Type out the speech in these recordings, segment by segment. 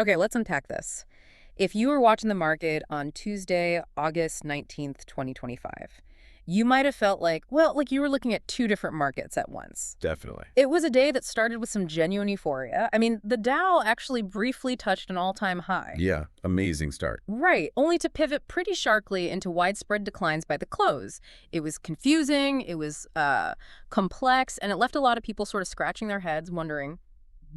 Okay, let's unpack this. If you were watching the market on Tuesday, August 19th, 2025, you might have felt like, well, like you were looking at two different markets at once. Definitely. It was a day that started with some genuine euphoria. I mean, the Dow actually briefly touched an all-time high. Yeah, amazing start. Right, only to pivot pretty sharply into widespread declines by the close. It was confusing, it was complex, and it left a lot of people sort of scratching their heads, wondering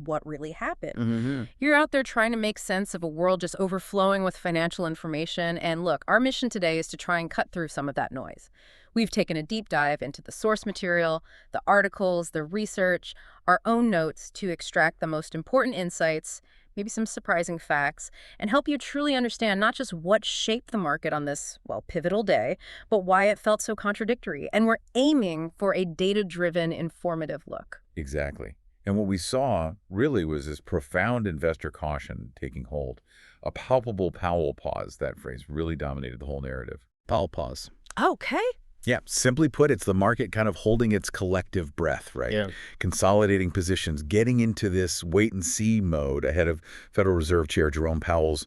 what really happened. You're out there trying to make sense of a world just overflowing with financial information, and look, our mission today is to try and cut through some of that noise. We've taken a deep dive into the source material, the articles, the research, our own notes to extract the most important insights, maybe some surprising facts, and help you truly understand not just what shaped the market on this, well, pivotal day, but why it felt so contradictory. And we're aiming for a data-driven, informative look. Exactly. And what we saw really was this profound investor caution taking hold. A palpable Powell pause, that phrase really dominated the whole narrative. Powell pause. Okay. Yeah, simply put, it's the market kind of holding its collective breath, right? Yeah. Consolidating positions, getting into this wait-and-see mode ahead of Federal Reserve Chair Jerome Powell's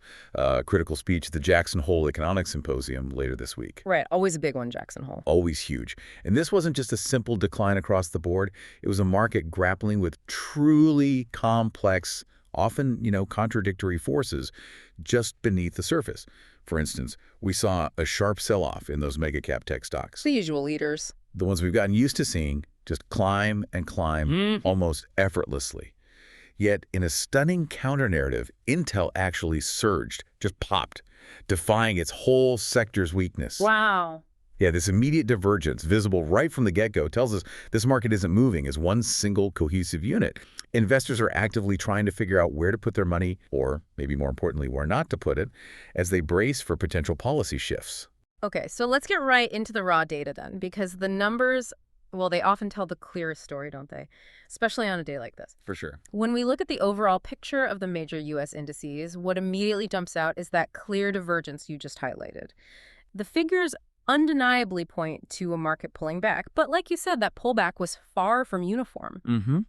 critical speech at the Jackson Hole Economic Symposium later this week. Right, always a big one, Jackson Hole. Always huge. And this wasn't just a simple decline across the board. It was a market grappling with truly complex, often, contradictory forces just beneath the surface. For instance, we saw a sharp sell-off in those mega-cap tech stocks. The usual leaders. The ones we've gotten used to seeing just climb and climb almost effortlessly. Yet, in a stunning counter-narrative, Intel actually surged, just popped, defying its whole sector's weakness. Wow. Yeah, this immediate divergence, visible right from the get-go, tells us this market isn't moving as one single cohesive unit. Investors are actively trying to figure out where to put their money, or maybe more importantly, where not to put it, as they brace for potential policy shifts. Okay, so let's get right into the raw data then, because the numbers, well, they often tell the clearest story, don't they? Especially on a day like this. For sure. When we look at the overall picture of the major U.S. indices, what immediately jumps out is that clear divergence you just highlighted. The figures undeniably point to a market pulling back. But like you said, that pullback was far from uniform.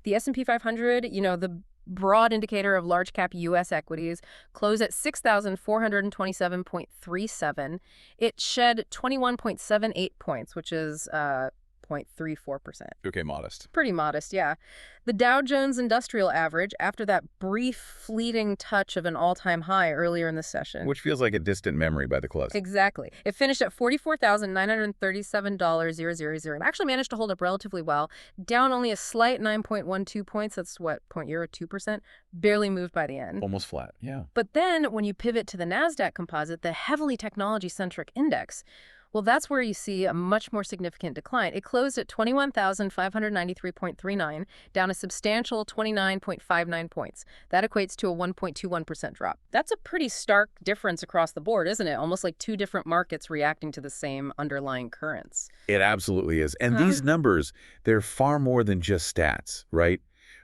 The S&P 500, the broad indicator of large cap U.S. equities, closed at 6,427.37. It shed 21.78 points, which is 0.34%. Okay, modest. Pretty modest, yeah. The Dow Jones Industrial Average, after that brief fleeting touch of an all-time high earlier in the session. Which feels like a distant memory by the close. Exactly. It finished at $44,937.000 and actually managed to hold up relatively well, down only a slight 9.12 points. That's what, 0.02%? Barely moved by the end. Almost flat, yeah. But then when you pivot to the NASDAQ composite, the heavily technology-centric index, well, that's where you see a much more significant decline. It closed at 21,593.39, down a substantial 29.59 points. That equates to a 1.21% drop. That's a pretty stark difference across the board, isn't it? Almost like two different markets reacting to the same underlying currents. It absolutely is. And these numbers, they're far more than just stats, right?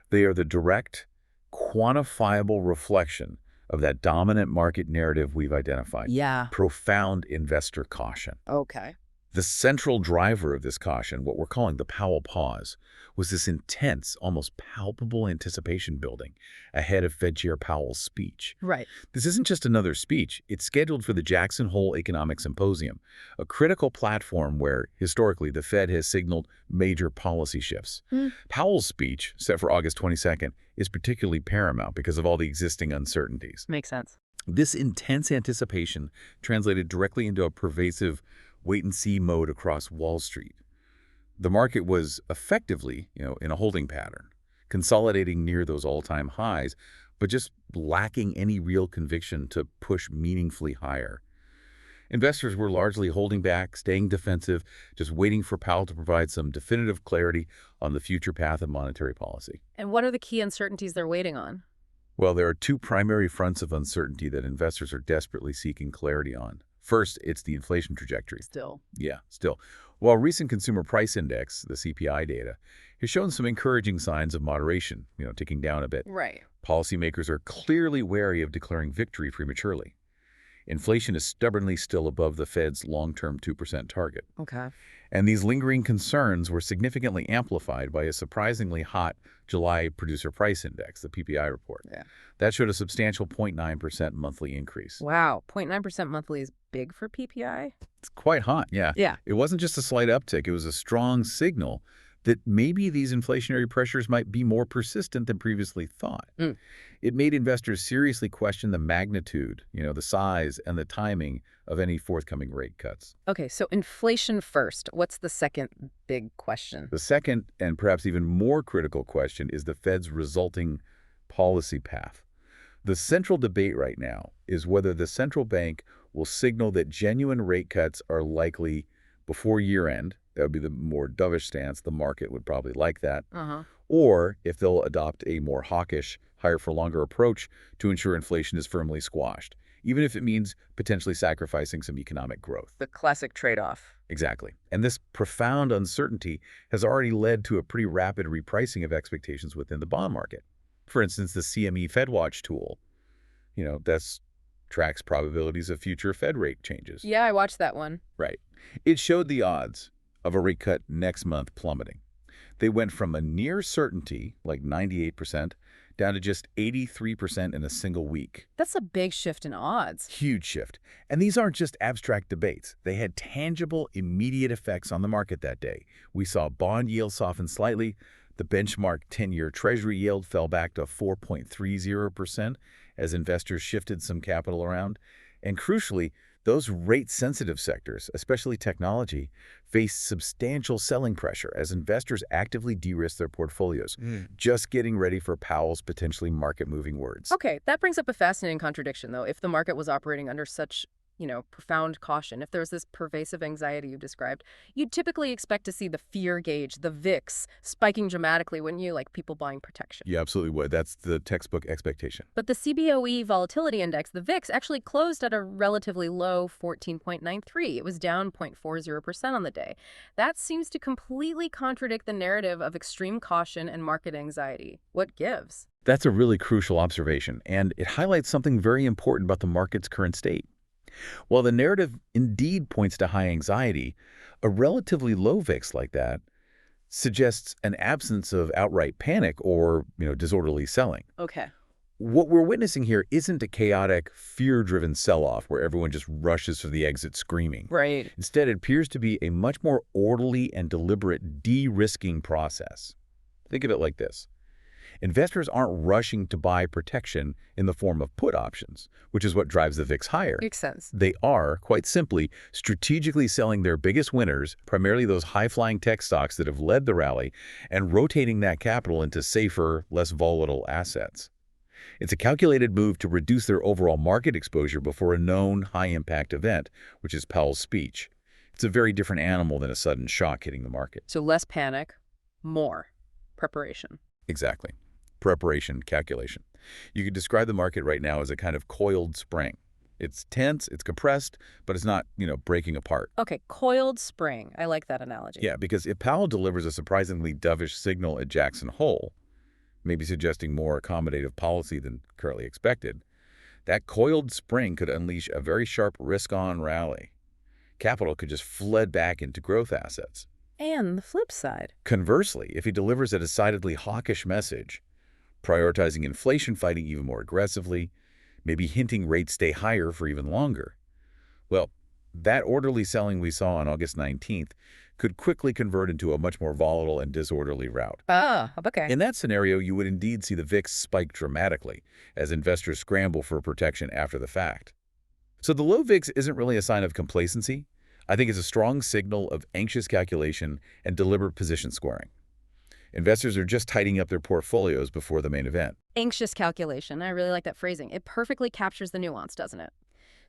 They are the direct, quantifiable reflection of that dominant market narrative we've identified. Yeah. Profound investor caution. Okay. The central driver of this caution, what we're calling the Powell pause, was this intense, almost palpable anticipation building ahead of Fed Chair Powell's speech. Right. This isn't just another speech. It's scheduled for the Jackson Hole Economic Symposium, a critical platform where, historically, the Fed has signaled major policy shifts. Powell's speech, set for August 22nd, is particularly paramount because of all the existing uncertainties. Makes sense. This intense anticipation translated directly into a pervasive wait-and-see mode across Wall Street. The market was effectively, in a holding pattern, consolidating near those all-time highs, but just lacking any real conviction to push meaningfully higher. Investors were largely holding back, staying defensive, just waiting for Powell to provide some definitive clarity on the future path of monetary policy. And what are the key uncertainties they're waiting on? Well, there are two primary fronts of uncertainty that investors are desperately seeking clarity on. First, it's the inflation trajectory. Still. Yeah, still. While recent consumer price index, the CPI data, has shown some encouraging signs of moderation, ticking down a bit. Right. Policymakers are clearly wary of declaring victory prematurely. Inflation is stubbornly still above the Fed's long-term 2% target. Okay. And these lingering concerns were significantly amplified by a surprisingly hot July Producer Price Index, the PPI report. Yeah. That showed a substantial 0.9% monthly increase. Wow, 0.9% monthly is big for PPI? It's quite hot, yeah. Yeah. It wasn't just a slight uptick. It was a strong signal that maybe these inflationary pressures might be more persistent than previously thought. Mm. It made investors seriously question the magnitude, the size and the timing of any forthcoming rate cuts. Okay, so inflation first. What's the second big question? The second, and perhaps even more critical question, is the Fed's resulting policy path. The central debate right now is whether the central bank will signal that genuine rate cuts are likely before year-end. That would be the more dovish stance. The market would probably like that. Or if they'll adopt a more hawkish, higher-for-longer approach to ensure inflation is firmly squashed, even if it means potentially sacrificing some economic growth. The classic trade-off. Exactly. And this profound uncertainty has already led to a pretty rapid repricing of expectations within the bond market. For instance, the CME FedWatch tool, that's tracks probabilities of future Fed rate changes. Yeah, I watched that one. Right. It showed the odds of a rate cut next month plummeting. They went from a near certainty, like 98%, down to just 83% in a single week. That's a big shift in odds. Huge shift. And these aren't just abstract debates. They had tangible, immediate effects on the market that day. We saw bond yields soften slightly. The benchmark 10-year Treasury yield fell back to 4.30% as investors shifted some capital around. And crucially, those rate-sensitive sectors, especially technology, faced substantial selling pressure as investors actively de-risked their portfolios, just getting ready for Powell's potentially market-moving words. Okay, that brings up a fascinating contradiction, though. If the market was operating under such, profound caution, if there's this pervasive anxiety you described, you'd typically expect to see the fear gauge, the VIX, spiking dramatically, wouldn't you? Like people buying protection. You absolutely would. That's the textbook expectation. But the CBOE volatility index, the VIX, actually closed at a relatively low 14.93. It was down 0.40% on the day. That seems to completely contradict the narrative of extreme caution and market anxiety. What gives? That's a really crucial observation, and it highlights something very important about the market's current state. While the narrative indeed points to high anxiety, a relatively low VIX like that suggests an absence of outright panic or, disorderly selling. Okay. What we're witnessing here isn't a chaotic, fear-driven sell-off where everyone just rushes for the exit screaming. Right. Instead, it appears to be a much more orderly and deliberate de-risking process. Think of it like this. Investors aren't rushing to buy protection in the form of put options, which is what drives the VIX higher. Makes sense. They are, quite simply, strategically selling their biggest winners, primarily those high-flying tech stocks that have led the rally, and rotating that capital into safer, less volatile assets. It's a calculated move to reduce their overall market exposure before a known high-impact event, which is Powell's speech. It's a very different animal than a sudden shock hitting the market. So less panic, more preparation. Exactly. Preparation, calculation. You could describe the market right now as a kind of coiled spring. It's tense, it's compressed, but it's not, breaking apart. Okay, coiled spring. I like that analogy. Yeah, because if Powell delivers a surprisingly dovish signal at Jackson Hole, maybe suggesting more accommodative policy than currently expected, that coiled spring could unleash a very sharp risk-on rally. Capital could just flood back into growth assets. And the flip side. Conversely, if he delivers a decidedly hawkish message, prioritizing inflation fighting even more aggressively, maybe hinting rates stay higher for even longer, well, that orderly selling we saw on August 19th could quickly convert into a much more volatile and disorderly rout. Okay. In that scenario, you would indeed see the VIX spike dramatically as investors scramble for protection after the fact. So the low VIX isn't really a sign of complacency. I think it's a strong signal of anxious calculation and deliberate position squaring. Investors are just tidying up their portfolios before the main event. Anxious calculation. I really like that phrasing. It perfectly captures the nuance, doesn't it?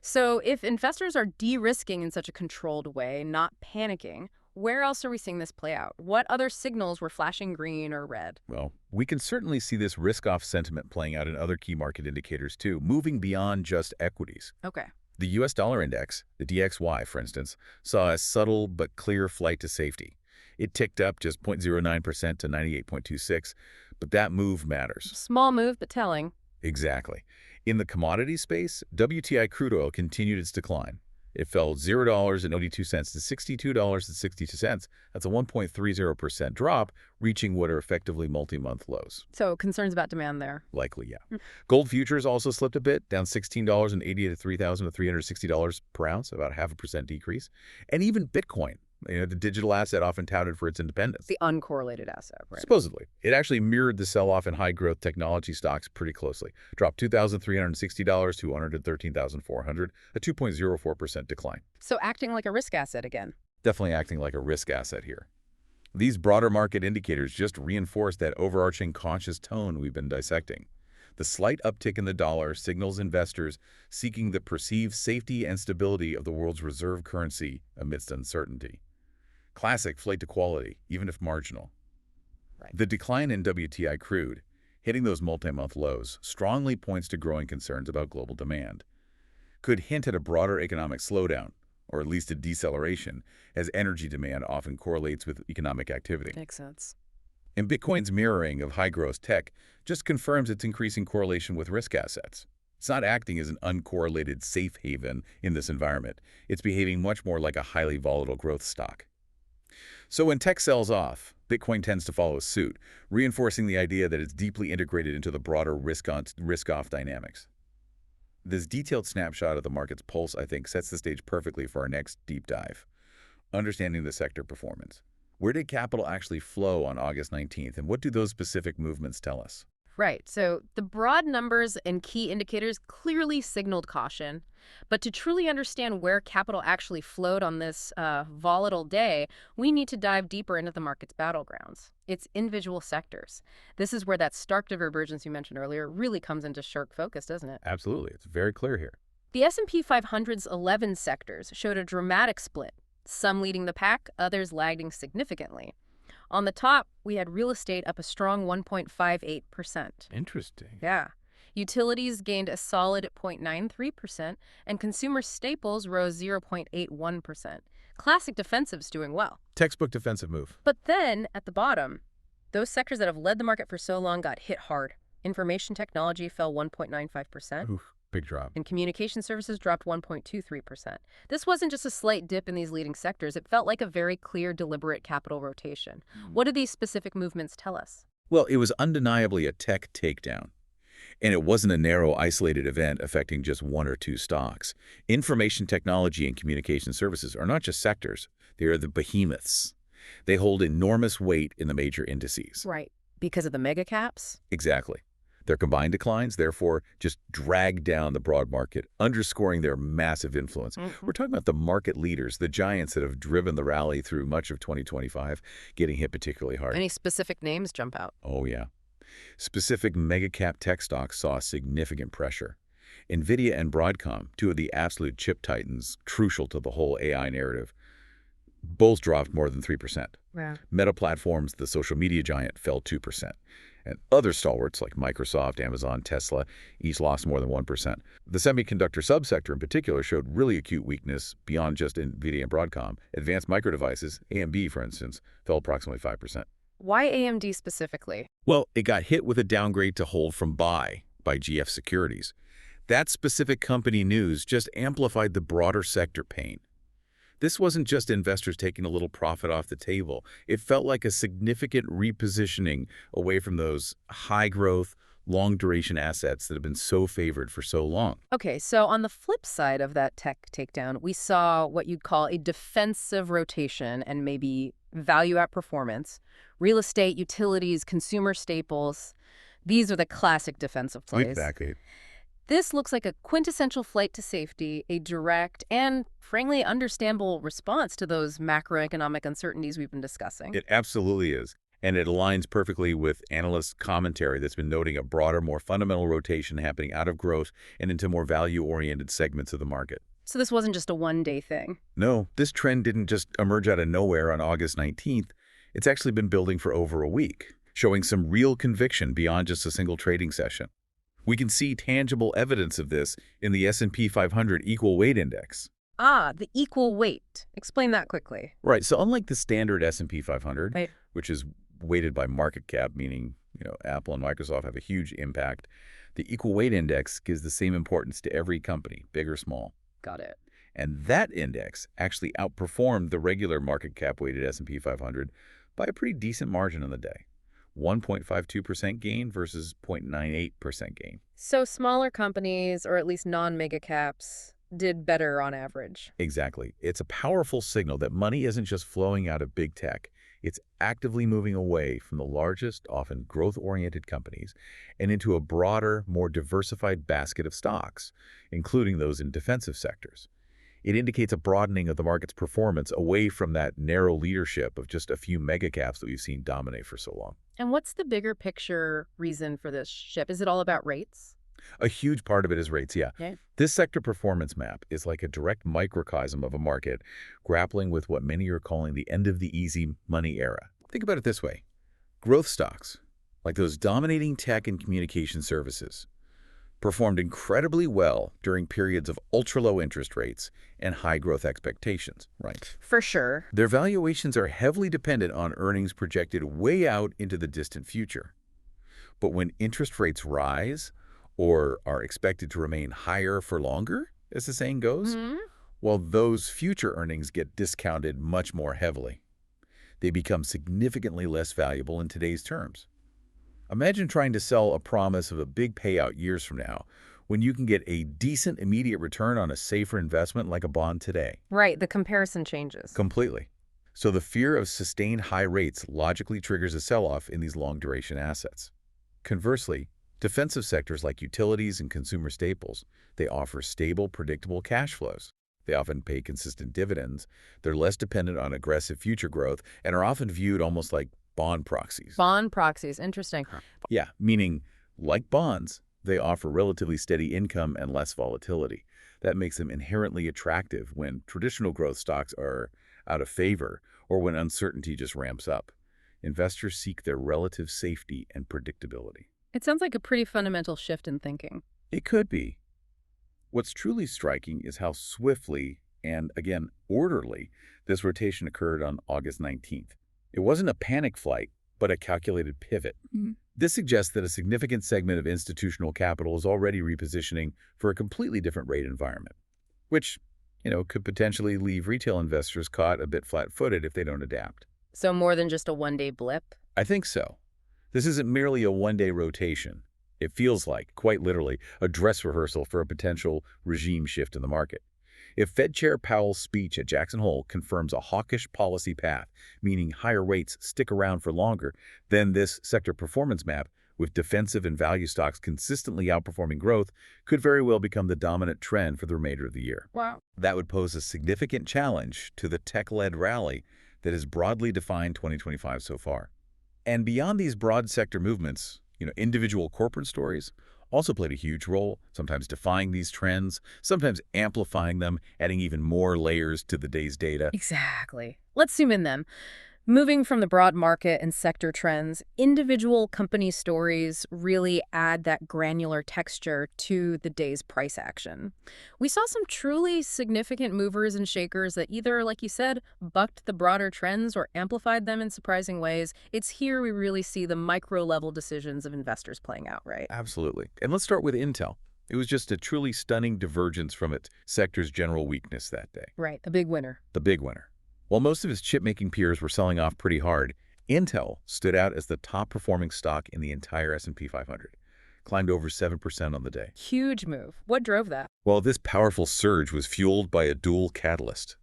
So if investors are de-risking in such a controlled way, not panicking, where else are we seeing this play out? What other signals were flashing green or red? Well, we can certainly see this risk-off sentiment playing out in other key market indicators too, moving beyond just equities. Okay. The U.S. dollar index, the DXY, for instance, saw a subtle but clear flight to safety. It ticked up just 0.09% to 98.26, but that move matters. Small move, but telling. Exactly. In the commodity space, WTI crude oil continued its decline. It fell $0.82 to $62.62. That's a 1.30% drop, reaching what are effectively multi-month lows. So concerns about demand there. Likely, yeah. Gold futures also slipped a bit, down $16.80 to $3,360 per ounce, about 0.5% decrease. And even Bitcoin, the digital asset often touted for its independence. The uncorrelated asset, right? Supposedly. It actually mirrored the sell-off in high-growth technology stocks pretty closely. Dropped $2,360 to $113,400, a 2.04% decline. So acting like a risk asset again. Definitely acting like a risk asset here. These broader market indicators just reinforce that overarching cautious tone we've been dissecting. The slight uptick in the dollar signals investors seeking the perceived safety and stability of the world's reserve currency amidst uncertainty. Classic flight to quality, even if marginal. Right. The decline in WTI crude, hitting those multi-month lows, strongly points to growing concerns about global demand. Could hint at a broader economic slowdown, or at least a deceleration, as energy demand often correlates with economic activity. Makes sense. And Bitcoin's mirroring of high-growth tech just confirms its increasing correlation with risk assets. It's not acting as an uncorrelated safe haven in this environment. It's behaving much more like a highly volatile growth stock. So when tech sells off, Bitcoin tends to follow suit, reinforcing the idea that it's deeply integrated into the broader risk-off dynamics. This detailed snapshot of the market's pulse, I think, sets the stage perfectly for our next deep dive. Understanding the sector performance. Where did capital actually flow on August 19th, and what do those specific movements tell us? Right. So the broad numbers and key indicators clearly signaled caution. But to truly understand where capital actually flowed on this volatile day, we need to dive deeper into the market's battlegrounds, its individual sectors. This is where that stark divergence you mentioned earlier really comes into sharp focus, doesn't it? Absolutely. It's very clear here. The S&P 500's 11 sectors showed a dramatic split, some leading the pack, others lagging significantly. On the top, we had real estate up a strong 1.58%. Interesting. Yeah. Utilities gained a solid 0.93%, and consumer staples rose 0.81%. Classic defensives doing well. Textbook defensive move. But then, at the bottom, those sectors that have led the market for so long got hit hard. Information technology fell 1.95%. Oof, big drop. And communication services dropped 1.23%. This wasn't just a slight dip in these leading sectors. It felt like a very clear, deliberate capital rotation. What do these specific movements tell us? Well, it was undeniably a tech takedown. And it wasn't a narrow, isolated event affecting just one or two stocks. Information technology and communication services are not just sectors. They are the behemoths. They hold enormous weight in the major indices. Right. Because of the mega caps? Exactly. Their combined declines, therefore, just drag down the broad market, underscoring their massive influence. We're talking about the market leaders, the giants that have driven the rally through much of 2025, getting hit particularly hard. Any specific names jump out? Oh, yeah. Specific mega-cap tech stocks saw significant pressure. NVIDIA and Broadcom, two of the absolute chip titans crucial to the whole AI narrative, both dropped more than 3%. Yeah. Meta Platforms, the social media giant, fell 2%. And other stalwarts like Microsoft, Amazon, Tesla each lost more than 1%. The semiconductor subsector in particular showed really acute weakness beyond just NVIDIA and Broadcom. Advanced micro devices, AMD for instance, fell approximately 5%. Why AMD specifically? Well, it got hit with a downgrade to hold from buy by GF Securities. That specific company news just amplified the broader sector pain. This wasn't just investors taking a little profit off the table. It felt like a significant repositioning away from those high-growth, long-duration assets that have been so favored for so long. Okay, so on the flip side of that tech takedown, we saw what you'd call a defensive rotation and maybe value outperformance. Real estate, utilities, consumer staples. These are the classic defensive plays. Exactly. This looks like a quintessential flight to safety, a direct and, frankly, understandable response to those macroeconomic uncertainties we've been discussing. It absolutely is. And it aligns perfectly with analyst commentary that's been noting a broader, more fundamental rotation happening out of growth and into more value-oriented segments of the market. So this wasn't just a one-day thing. No, this trend didn't just emerge out of nowhere on August 19th. It's actually been building for over a week, showing some real conviction beyond just a single trading session. We can see tangible evidence of this in the S&P 500 Equal Weight Index. Ah, the equal weight. Explain that quickly. Right, so unlike the standard S&P 500, Right. which is weighted by market cap, meaning Apple and Microsoft have a huge impact, The equal weight index gives the same importance to every company, big or small. Got it. And that index actually outperformed the regular market cap weighted S&P 500 by a pretty decent margin on the day. 1.52% gain versus 0.98% gain. So smaller companies, or at least non-mega caps, did better on average. Exactly. It's a powerful signal that money isn't just flowing out of big tech. It's actively moving away from the largest, often growth-oriented companies and into a broader, more diversified basket of stocks, including those in defensive sectors. It indicates a broadening of the market's performance away from that narrow leadership of just a few mega caps that we've seen dominate for so long. And what's the bigger picture reason for this shift? Is it all about rates? A huge part of it is rates, yeah. Yeah. This sector performance map is like a direct microcosm of a market grappling with what many are calling the end of the easy money era. Think about it this way. Growth stocks, like those dominating tech and communication services, performed incredibly well during periods of ultra-low interest rates and high growth expectations, right? For sure. Their valuations are heavily dependent on earnings projected way out into the distant future. But when interest rates rise, or are expected to remain higher for longer, as the saying goes, well, those future earnings get discounted much more heavily. They become significantly less valuable in today's terms. Imagine trying to sell a promise of a big payout years from now when you can get a decent immediate return on a safer investment like a bond today. Right, the comparison changes. Completely. So the fear of sustained high rates logically triggers a sell-off in these long-duration assets. Conversely, defensive sectors like utilities and consumer staples, they offer stable, predictable cash flows. They often pay consistent dividends. They're less dependent on aggressive future growth and are often viewed almost like bond proxies. Bond proxies, interesting. Yeah, meaning, like bonds, they offer relatively steady income and less volatility. That makes them inherently attractive when traditional growth stocks are out of favor or when uncertainty just ramps up. Investors seek their relative safety and predictability. It sounds like a pretty fundamental shift in thinking. It could be. What's truly striking is how swiftly and, again, orderly this rotation occurred on August 19th. It wasn't a panic flight, but a calculated pivot. This suggests that a significant segment of institutional capital is already repositioning for a completely different rate environment, which, could potentially leave retail investors caught a bit flat-footed if they don't adapt. So more than just a one-day blip? I think so. This isn't merely a one-day rotation. It feels like, quite literally, a dress rehearsal for a potential regime shift in the market. If Fed Chair Powell's speech at Jackson Hole confirms a hawkish policy path, meaning higher rates stick around for longer, then this sector performance map, with defensive and value stocks consistently outperforming growth, could very well become the dominant trend for the remainder of the year. Wow. That would pose a significant challenge to the tech-led rally that has broadly defined 2025 so far. And beyond these broad sector movements, individual corporate stories also played a huge role, sometimes defying these trends, sometimes amplifying them, adding even more layers to the day's data. Exactly. Let's zoom in then. Moving from the broad market and sector trends, individual company stories really add that granular texture to the day's price action. We saw some truly significant movers and shakers that either, like you said, bucked the broader trends or amplified them in surprising ways. It's here we really see the micro-level decisions of investors playing out, right? Absolutely. And let's start with Intel. It was just a truly stunning divergence from its sector's general weakness that day. Right, a big winner. The big winner. While most of its chip-making peers were selling off pretty hard, Intel stood out as the top-performing stock in the entire S&P 500, climbed over 7% on the day. Huge move. What drove that? Well, this powerful surge was fueled by a dual catalyst.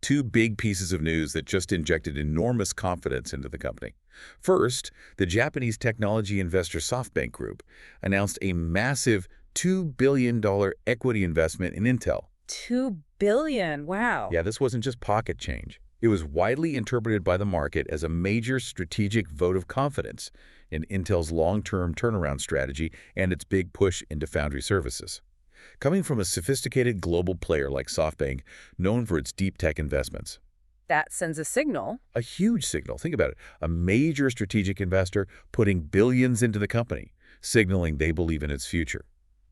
Two big pieces of news that just injected enormous confidence into the company. First, the Japanese technology investor SoftBank Group announced a massive $2 billion equity investment in Intel. $2 billion. Wow. Yeah, this wasn't just pocket change. It was widely interpreted by the market as a major strategic vote of confidence in Intel's long-term turnaround strategy and its big push into foundry services. Coming from a sophisticated global player like SoftBank, known for its deep tech investments. That sends a signal. A huge signal. Think about it. A major strategic investor putting billions into the company, signaling they believe in its future.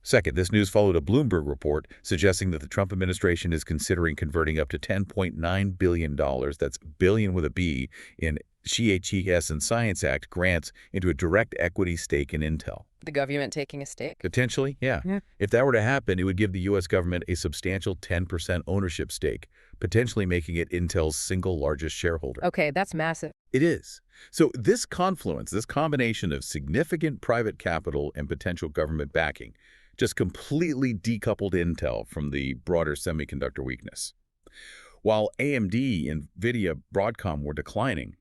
Second, this news followed a Bloomberg report suggesting that the Trump administration is considering converting up to $10.9 billion, that's billion with a B, in CHES and Science Act grants into a direct equity stake in Intel. The government taking a stake? Potentially, yeah. Yeah. If that were to happen, it would give the U.S. government a substantial 10% ownership stake, potentially making it Intel's single largest shareholder. Okay, that's massive. It is. So this confluence, this combination of significant private capital and potential government backing, just completely decoupled Intel from the broader semiconductor weakness. While AMD, NVIDIA, Broadcom were declining,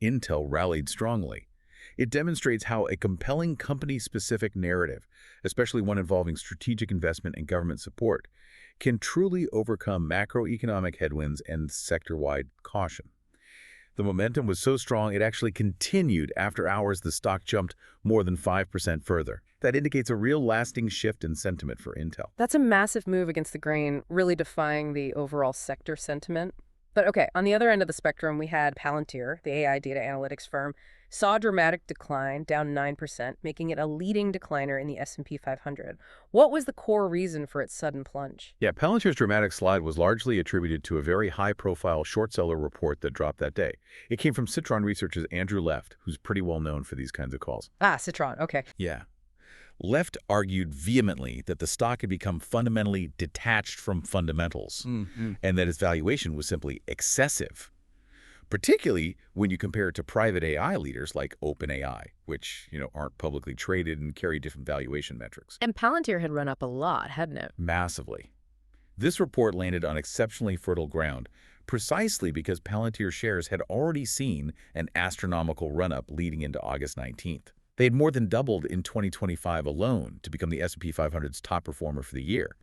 Intel rallied strongly. It demonstrates how a compelling company-specific narrative, especially one involving strategic investment and government support, can truly overcome macroeconomic headwinds and sector-wide caution. The momentum was so strong it actually continued after hours. The stock jumped more than 5% further. That indicates a real lasting shift in sentiment for Intel. That's a massive move against the grain, really defying the overall sector sentiment. But okay, on the other end of the spectrum, we had Palantir, the AI data analytics firm, saw a dramatic decline, down 9%, making it a leading decliner in the S&P 500. What was the core reason for its sudden plunge? Yeah, Palantir's dramatic slide was largely attributed to a very high-profile short seller report that dropped that day. It came from Citron Research's Andrew Left, who's pretty well known for these kinds of calls. Ah, Citron, okay. Yeah. Left argued vehemently that the stock had become fundamentally detached from fundamentals and that its valuation was simply excessive, particularly when you compare it to private AI leaders like OpenAI, which, aren't publicly traded and carry different valuation metrics. And Palantir had run up a lot, hadn't it? Massively. This report landed on exceptionally fertile ground precisely because Palantir shares had already seen an astronomical run-up leading into August 19th. They had more than doubled in 2025 alone to become the S&P 500's top performer for the year.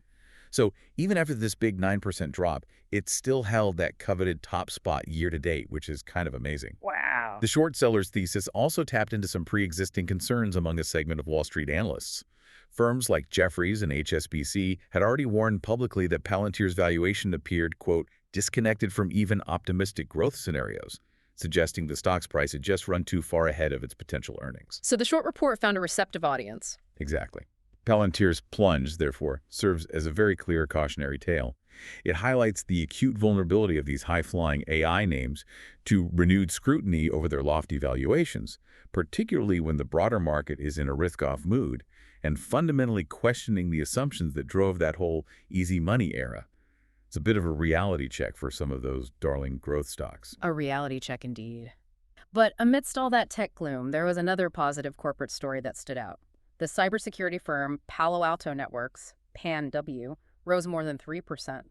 So even after this big 9% drop, it still held that coveted top spot year to date, which is kind of amazing. Wow. The short seller's thesis also tapped into some pre-existing concerns among a segment of Wall Street analysts. Firms like Jefferies and HSBC had already warned publicly that Palantir's valuation appeared, quote, disconnected from even optimistic growth scenarios, suggesting the stock's price had just run too far ahead of its potential earnings. So the short report found a receptive audience. Exactly. Palantir's plunge, therefore, serves as a very clear cautionary tale. It highlights the acute vulnerability of these high-flying AI names to renewed scrutiny over their lofty valuations, particularly when the broader market is in a risk-off mood and fundamentally questioning the assumptions that drove that whole easy money era. It's a bit of a reality check for some of those darling growth stocks. A reality check indeed. But amidst all that tech gloom, there was another positive corporate story that stood out. The cybersecurity firm Palo Alto Networks, PAN-W, rose more than 3%.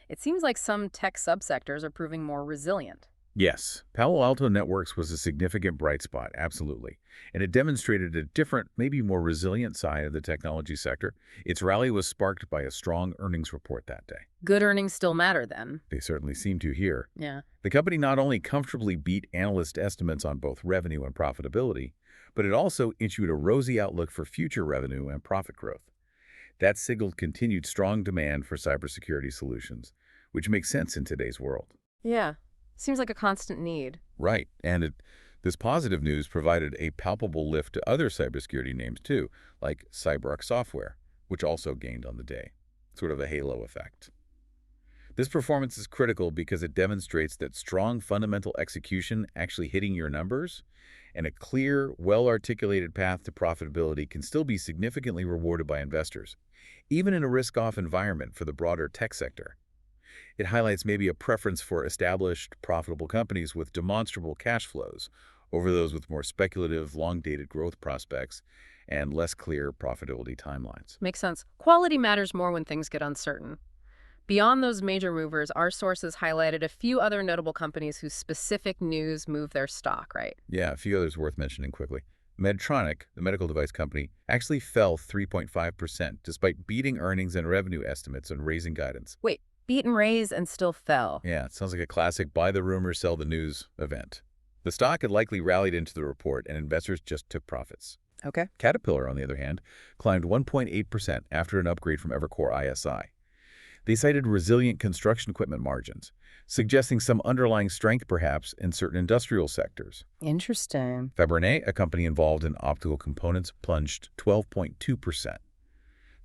It seems like some tech subsectors are proving more resilient. Yes, Palo Alto Networks was a significant bright spot, absolutely. And it demonstrated a different, maybe more resilient side of the technology sector. Its rally was sparked by a strong earnings report that day. Good earnings still matter then. They certainly seem to here. Yeah. The company not only comfortably beat analyst estimates on both revenue and profitability, but it also issued a rosy outlook for future revenue and profit growth. That signaled continued strong demand for cybersecurity solutions, which makes sense in today's world. Yeah. Seems like a constant need. Right. And this positive news provided a palpable lift to other cybersecurity names too, like CyberArk Software, which also gained on the day. Sort of a halo effect. This performance is critical because it demonstrates that strong fundamental execution, actually hitting your numbers, and a clear, well-articulated path to profitability can still be significantly rewarded by investors, even in a risk-off environment for the broader tech sector. It highlights maybe a preference for established, profitable companies with demonstrable cash flows over those with more speculative, long-dated growth prospects and less clear profitability timelines. Makes sense. Quality matters more when things get uncertain. Beyond those major movers, our sources highlighted a few other notable companies whose specific news moved their stock, right? Yeah, a few others worth mentioning quickly. Medtronic, the medical device company, actually fell 3.5% despite beating earnings and revenue estimates and raising guidance. Wait, beat and raise and still fell. Yeah, it sounds like a classic buy the rumor, sell the news event. The stock had likely rallied into the report and investors just took profits. Okay. Caterpillar, on the other hand, climbed 1.8% after an upgrade from Evercore ISI. They cited resilient construction equipment margins, suggesting some underlying strength perhaps in certain industrial sectors. Interesting. Fabrinet, a company involved in optical components, plunged 12.2%.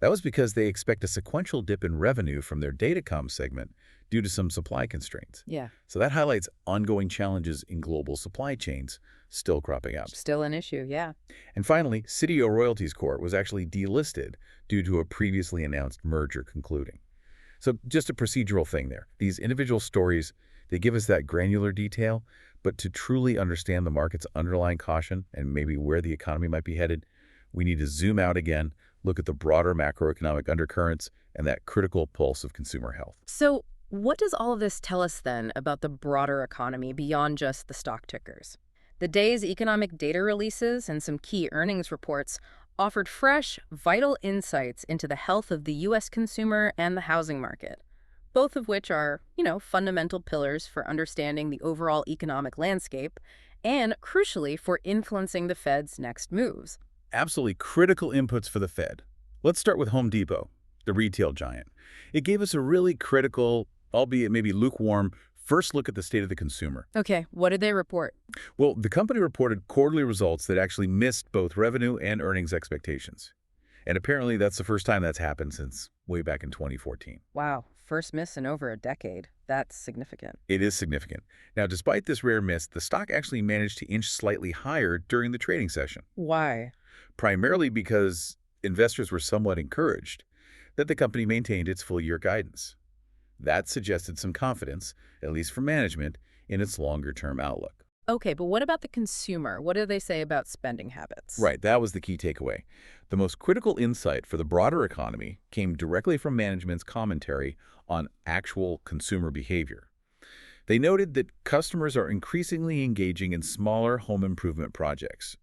That was because they expect a sequential dip in revenue from their datacom segment due to some supply constraints. Yeah. So that highlights ongoing challenges in global supply chains still cropping up. Still an issue, yeah. And finally, Sitio Royalties Corp was actually delisted due to a previously announced merger concluding. So just a procedural thing there. These individual stories, they give us that granular detail, but to truly understand the market's underlying caution and maybe where the economy might be headed, we need to zoom out again, look at the broader macroeconomic undercurrents and that critical pulse of consumer health. So what does all of this tell us then about the broader economy beyond just the stock tickers? The day's economic data releases and some key earnings reports offered fresh, vital insights into the health of the U.S. consumer and the housing market, both of which are, fundamental pillars for understanding the overall economic landscape and, crucially, for influencing the Fed's next moves. Absolutely critical inputs for the Fed. Let's start with Home Depot, the retail giant. It gave us a really critical, albeit maybe lukewarm, first look at the state of the consumer. Okay, what did they report? Well, the company reported quarterly results that actually missed both revenue and earnings expectations. And apparently that's the first time that's happened since way back in 2014. Wow, first miss in over a decade. That's significant. It is significant. Now, despite this rare miss, the stock actually managed to inch slightly higher during the trading session, Why? primarily because investors were somewhat encouraged that the company maintained its full-year guidance. That suggested some confidence, at least for management, in its longer-term outlook. Okay, but what about the consumer? What do they say about spending habits? Right, that was the key takeaway. The most critical insight for the broader economy came directly from management's commentary on actual consumer behavior. They noted that customers are increasingly engaging in smaller home improvement projects,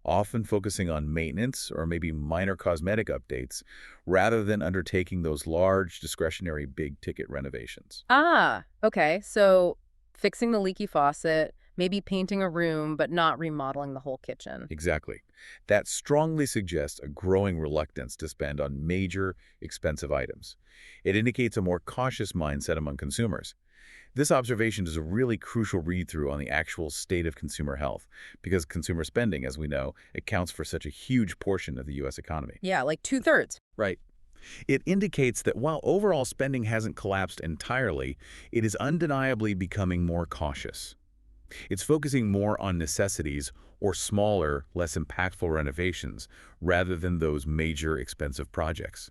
often focusing on maintenance or maybe minor cosmetic updates, rather than undertaking those large, discretionary, big-ticket renovations. Ah, okay. So fixing the leaky faucet, maybe painting a room, but not remodeling the whole kitchen. Exactly. That strongly suggests a growing reluctance to spend on major, expensive items. It indicates a more cautious mindset among consumers. This observation is a really crucial read-through on the actual state of consumer health, because consumer spending, as we know, accounts for such a huge portion of the U.S. economy. Yeah, like 2/3. Right. It indicates that while overall spending hasn't collapsed entirely, it is undeniably becoming more cautious. It's focusing more on necessities or smaller, less impactful renovations rather than those major, expensive projects.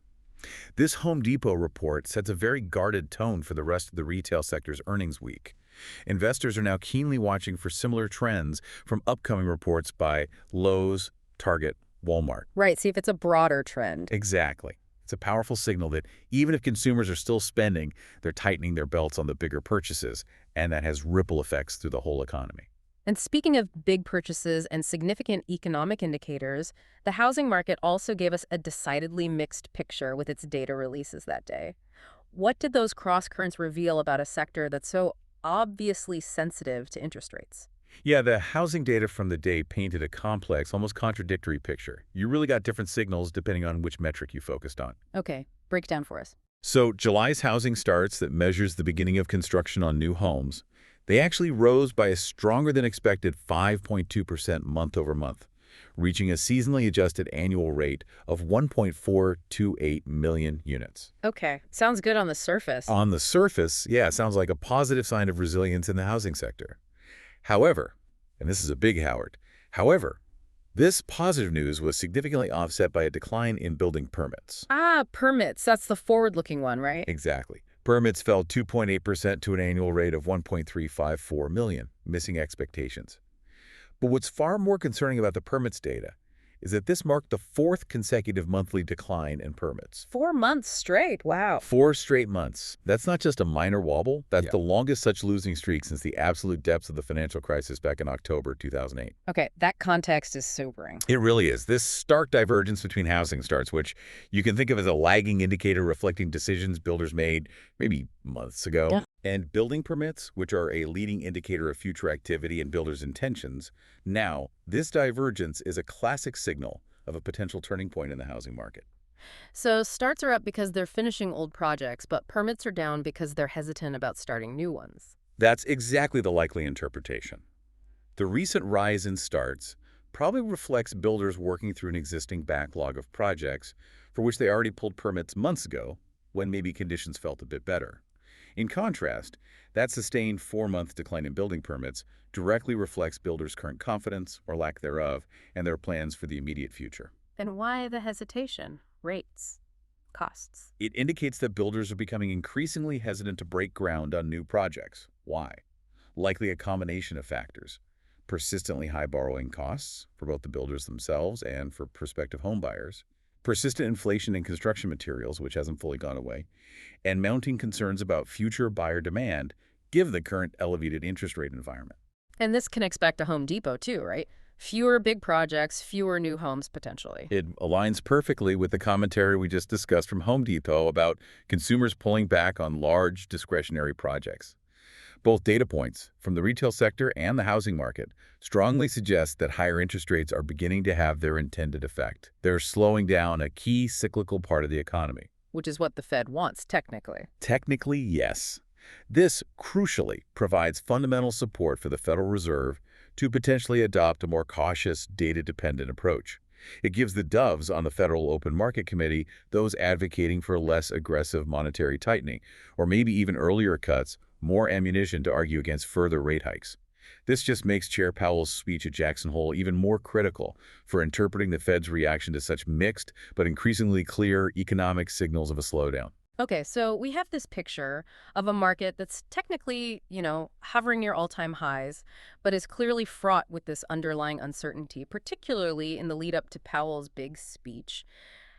This Home Depot report sets a very guarded tone for the rest of the retail sector's earnings week. Investors are now keenly watching for similar trends from upcoming reports by Lowe's, Target, Walmart. Right, see if it's a broader trend. Exactly. It's a powerful signal that even if consumers are still spending, they're tightening their belts on the bigger purchases, and that has ripple effects through the whole economy. And speaking of big purchases and significant economic indicators, the housing market also gave us a decidedly mixed picture with its data releases that day. What did those cross-currents reveal about a sector that's so obviously sensitive to interest rates? Yeah, the housing data from the day painted a complex, almost contradictory picture. You really got different signals depending on which metric you focused on. Okay, break down for us. So July's housing starts that measures the beginning of construction on new homes, they actually rose by a stronger than expected 5.2% month over month, reaching a seasonally adjusted annual rate of 1.428 million units. Okay, sounds good on the surface. On the surface, yeah, sounds like a positive sign of resilience in the housing sector. However, and this is a big however, this positive news was significantly offset by a decline in building permits. Ah, permits. That's the forward-looking one, right? Exactly. Permits fell 2.8% to an annual rate of 1.354 million, missing expectations. But what's far more concerning about the permits data is that this marked the fourth consecutive monthly decline in permits. 4 months straight. Wow. 4 straight months. That's not just a minor wobble. That's the longest such losing streak since the absolute depths of the financial crisis back in October 2008. Okay, that context is sobering. It really is. This stark divergence between housing starts, which you can think of as a lagging indicator reflecting decisions builders made maybe months ago, and building permits, which are a leading indicator of future activity and builders' intentions. Now, this divergence is a classic signal of a potential turning point in the housing market. So starts are up because they're finishing old projects, but permits are down because they're hesitant about starting new ones. That's exactly the likely interpretation. The recent rise in starts probably reflects builders working through an existing backlog of projects for which they already pulled permits months ago when maybe conditions felt a bit better. In contrast, that sustained 4-month decline in building permits directly reflects builders' current confidence, or lack thereof, and their plans for the immediate future. And why the hesitation? Rates, costs. It indicates that builders are becoming increasingly hesitant to break ground on new projects. Why? Likely a combination of factors. Persistently high borrowing costs for both the builders themselves and for prospective homebuyers, persistent inflation in construction materials, which hasn't fully gone away, and mounting concerns about future buyer demand given the current elevated interest rate environment. And this connects back to Home Depot too, right? Fewer big projects, fewer new homes potentially. It aligns perfectly with the commentary we just discussed from Home Depot about consumers pulling back on large discretionary projects. Both data points, from the retail sector and the housing market, strongly suggest that higher interest rates are beginning to have their intended effect. They're slowing down a key cyclical part of the economy. Which is what the Fed wants, technically. Technically, yes. This, crucially, provides fundamental support for the Federal Reserve to potentially adopt a more cautious, data-dependent approach. It gives the doves on the Federal Open Market Committee, those advocating for less aggressive monetary tightening, or maybe even earlier cuts, more ammunition to argue against further rate hikes. This just makes Chair Powell's speech at Jackson Hole even more critical for interpreting the Fed's reaction to such mixed but increasingly clear economic signals of a slowdown. Okay, so we have this picture of a market that's technically, hovering near all-time highs, but is clearly fraught with this underlying uncertainty, particularly in the lead up to Powell's big speech.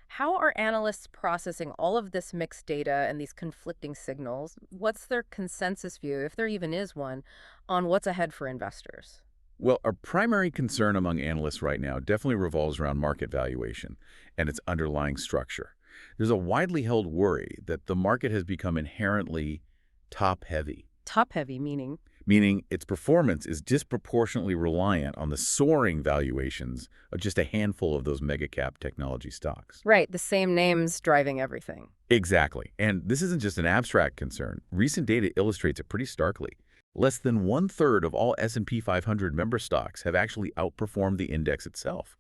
How are analysts processing all of this mixed data and these conflicting signals? What's their consensus view, if there even is one, on what's ahead for investors? Well, our primary concern among analysts right now definitely revolves around market valuation and its underlying structure. There's a widely held worry that the market has become inherently top-heavy. Top-heavy meaning? Meaning its performance is disproportionately reliant on the soaring valuations of just a handful of those mega-cap technology stocks. Right, the same names driving everything. Exactly. And this isn't just an abstract concern. Recent data illustrates it pretty starkly. Less than 1/3 of all S&P 500 member stocks have actually outperformed the index itself.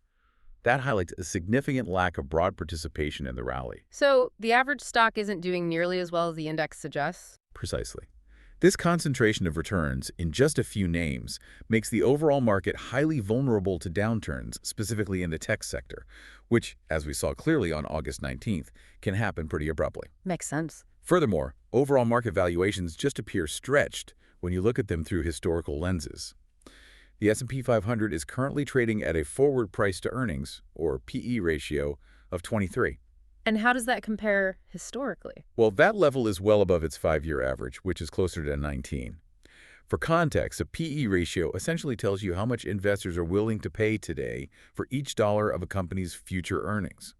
That highlights a significant lack of broad participation in the rally. So the average stock isn't doing nearly as well as the index suggests? Precisely. This concentration of returns in just a few names makes the overall market highly vulnerable to downturns, specifically in the tech sector, which, as we saw clearly on August 19th, can happen pretty abruptly. Makes sense. Furthermore, overall market valuations just appear stretched when you look at them through historical lenses. The S&P 500 is currently trading at a forward price to earnings, or PE ratio, of 23. And how does that compare historically? Well, that level is well above its 5-year average, which is closer to 19. For context, a PE ratio essentially tells you how much investors are willing to pay today for each dollar of a company's future earnings.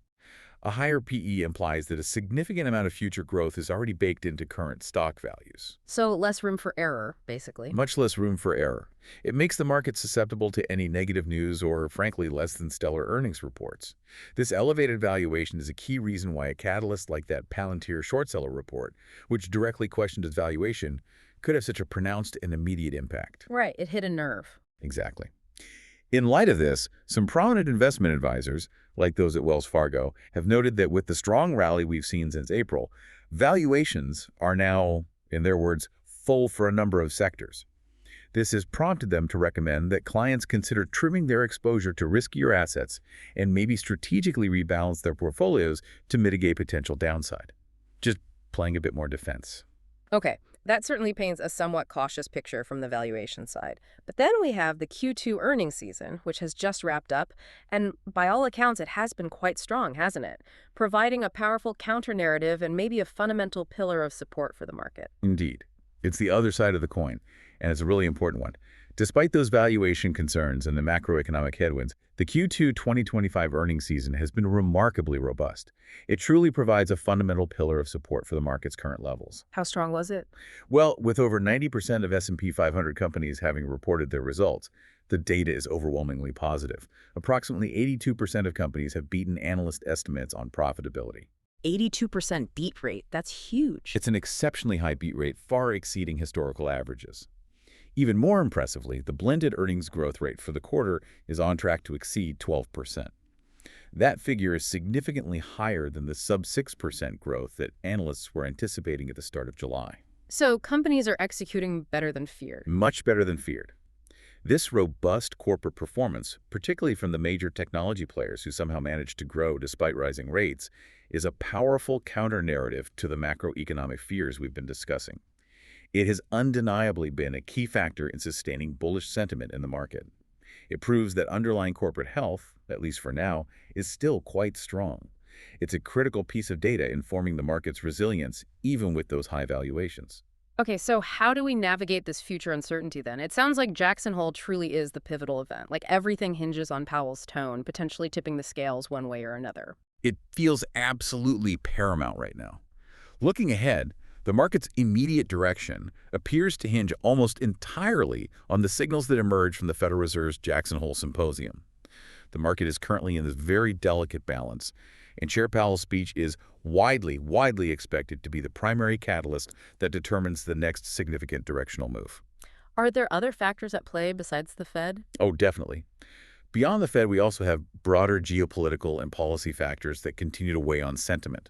A higher PE implies that a significant amount of future growth is already baked into current stock values. So less room for error, basically. Much less room for error. It makes the market susceptible to any negative news or, frankly, less than stellar earnings reports. This elevated valuation is a key reason why a catalyst like that Palantir short seller report, which directly questioned its valuation, could have such a pronounced and immediate impact. Right, it hit a nerve. Exactly. In light of this, some prominent investment advisors, like those at Wells Fargo, have noted that with the strong rally we've seen since April, valuations are now, in their words, full for a number of sectors. This has prompted them to recommend that clients consider trimming their exposure to riskier assets and maybe strategically rebalance their portfolios to mitigate potential downside. Just playing a bit more defense. Okay, that certainly paints a somewhat cautious picture from the valuation side. But then we have the Q2 earnings season, which has just wrapped up, and by all accounts, it has been quite strong, hasn't it? Providing a powerful counter-narrative and maybe a fundamental pillar of support for the market. Indeed. It's the other side of the coin, and it's a really important one. Despite those valuation concerns and the macroeconomic headwinds, the Q2 2025 earnings season has been remarkably robust. It truly provides a fundamental pillar of support for the market's current levels. How strong was it? Well, with over 90% of S&P 500 companies having reported their results, the data is overwhelmingly positive. Approximately 82% of companies have beaten analyst estimates on profitability. 82% beat rate. That's huge. It's an exceptionally high beat rate, far exceeding historical averages. Even more impressively, the blended earnings growth rate for the quarter is on track to exceed 12%. That figure is significantly higher than the sub-6% growth that analysts were anticipating at the start of July. So companies are executing better than feared. Much better than feared. This robust corporate performance, particularly from the major technology players who somehow managed to grow despite rising rates, is a powerful counter-narrative to the macroeconomic fears we've been discussing. It has undeniably been a key factor in sustaining bullish sentiment in the market. It proves that underlying corporate health, at least for now, is still quite strong. It's a critical piece of data informing the market's resilience, even with those high valuations. Okay, so how do we navigate this future uncertainty then? It sounds like Jackson Hole truly is the pivotal event. Like everything hinges on Powell's tone, potentially tipping the scales one way or another. It feels absolutely paramount right now. Looking ahead, the market's immediate direction appears to hinge almost entirely on the signals that emerge from the Federal Reserve's Jackson Hole Symposium. The market is currently in this very delicate balance, and Chair Powell's speech is widely expected to be the primary catalyst that determines the next significant directional move. Are there other factors at play besides the Fed? Oh, definitely. Beyond the Fed, we also have broader geopolitical and policy factors that continue to weigh on sentiment.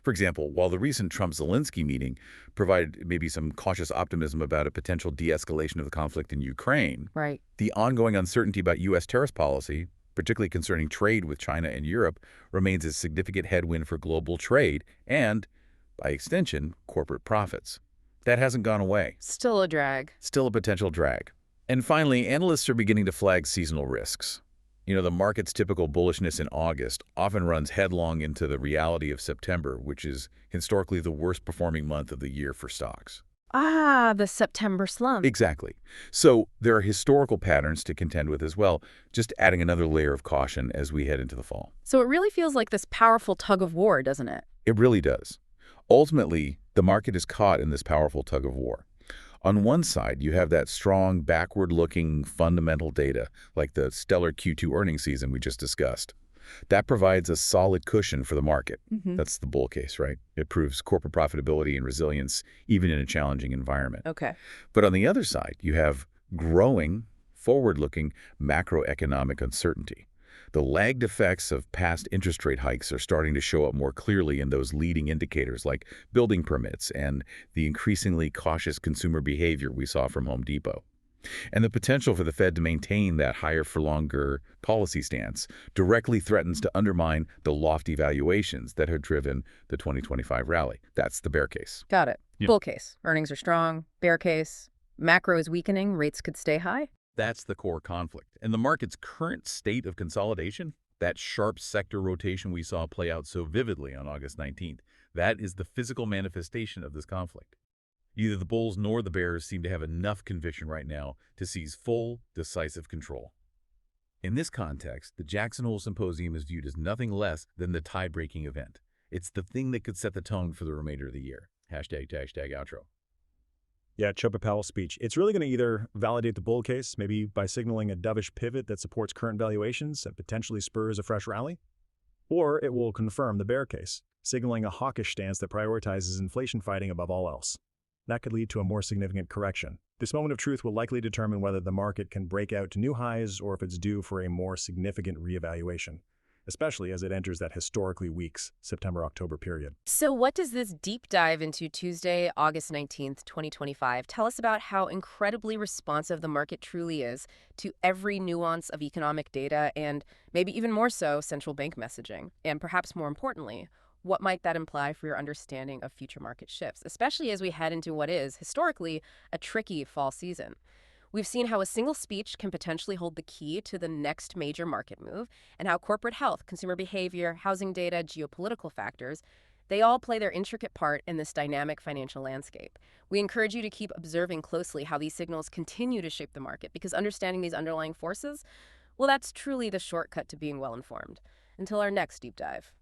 For example, while the recent Trump-Zelensky meeting provided maybe some cautious optimism about a potential de-escalation of the conflict in Ukraine, Right. the ongoing uncertainty about U.S. tariff policy, particularly concerning trade with China and Europe, remains a significant headwind for global trade and, by extension, corporate profits. That hasn't gone away. Still a drag. Still a potential drag. And finally, analysts are beginning to flag seasonal risks. The market's typical bullishness in August often runs headlong into the reality of September, which is historically the worst performing month of the year for stocks. Ah, the September slump. Exactly. So there are historical patterns to contend with as well, just adding another layer of caution as we head into the fall. So it really feels like this powerful tug of war, doesn't it? It really does. Ultimately, the market is caught in this powerful tug of war. On one side, you have that strong, backward-looking fundamental data, like the stellar Q2 earnings season we just discussed. That provides a solid cushion for the market. That's the bull case, right? It proves corporate profitability and resilience even in a challenging environment. Okay. But on the other side, you have growing, forward-looking macroeconomic uncertainty. The lagged effects of past interest rate hikes are starting to show up more clearly in those leading indicators like building permits and the increasingly cautious consumer behavior we saw from Home Depot. And the potential for the Fed to maintain that higher-for-longer policy stance directly threatens to undermine the lofty valuations that have driven the 2025 rally. That's the bear case. Got it. Yeah. Bull case. Earnings are strong. Bear case. Macro is weakening. Rates could stay high. That's the core conflict. And the market's current state of consolidation, that sharp sector rotation we saw play out so vividly on August 19th, that is the physical manifestation of this conflict. Neither the bulls nor the bears seem to have enough conviction right now to seize full, decisive control. In this context, the Jackson Hole Symposium is viewed as nothing less than the tie-breaking event. It's the thing that could set the tone for the remainder of the year. #outro. Yeah, Chair Powell's speech. It's really going to either validate the bull case, maybe by signaling a dovish pivot that supports current valuations and potentially spurs a fresh rally, or it will confirm the bear case, signaling a hawkish stance that prioritizes inflation fighting above all else. That could lead to a more significant correction. This moment of truth will likely determine whether the market can break out to new highs or if it's due for a more significant reevaluation, especially as it enters that historically weak September-October period. So what does this deep dive into Tuesday, August 19th, 2025, tell us about how incredibly responsive the market truly is to every nuance of economic data and maybe even more so central bank messaging? And perhaps more importantly, what might that imply for your understanding of future market shifts, especially as we head into what is, historically, a tricky fall season? We've seen how a single speech can potentially hold the key to the next major market move, and how corporate health, consumer behavior, housing data, geopolitical factors, they all play their intricate part in this dynamic financial landscape. We encourage you to keep observing closely how these signals continue to shape the market, because understanding these underlying forces, well, that's truly the shortcut to being well-informed. Until our next deep dive.